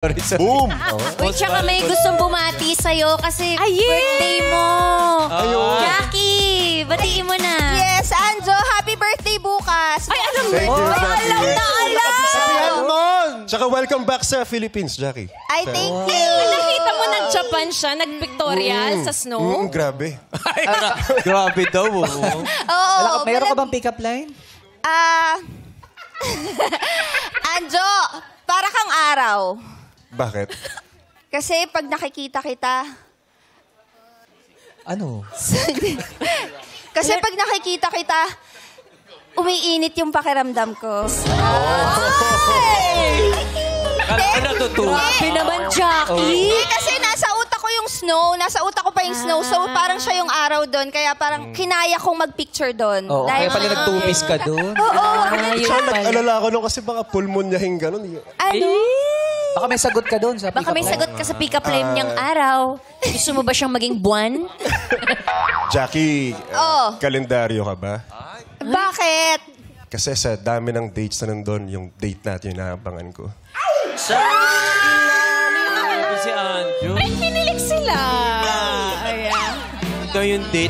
Boom! Uy, tsaka may gustong bumati sa'yo kasi birthday mo. Jackie, batiin mo na. Yes, Anjo, happy birthday bukas. Ay, alam mo. Thank you. Alam na alam. Sabihan mo! Tsaka welcome back sa Philippines, Jackie. Ay, thank you. Nakita mo nag-Japan siya, nag-Victorial sa snow? Grabe. Grabe daw. Oo. Mayroon ka bang pick-up line? Anjo, para kang araw. Bakit? Kasi pag nakikita kita... Ano? Kasi pag nakikita kita, umiinit yung pakiramdam ko. Kala ka natutuwa. Grabe naman, Jackie. Kasi nasa utak ko yung snow. Nasa utak ko pa yung snow. So parang siya yung araw doon. Kaya parang kinaya kong mag-picture doon. Oo, kaya pala nagtumis ka doon. Siya, nag-alala ko nung kasi baka pulmonyahin gano'n. Ano? Baka may sagot ka doon sa pick-up Baka may line. sagot ka sa pick-up line niyang araw. Gusto mo ba siyang maging buwan? Jackie, kalendaryo ka ba? Bakit? Kasi sa dami ng dates na nandun, yung date natin yung naabangan ko. Si Anjo. Ay, pinilig sila. Ayan. Ito yung date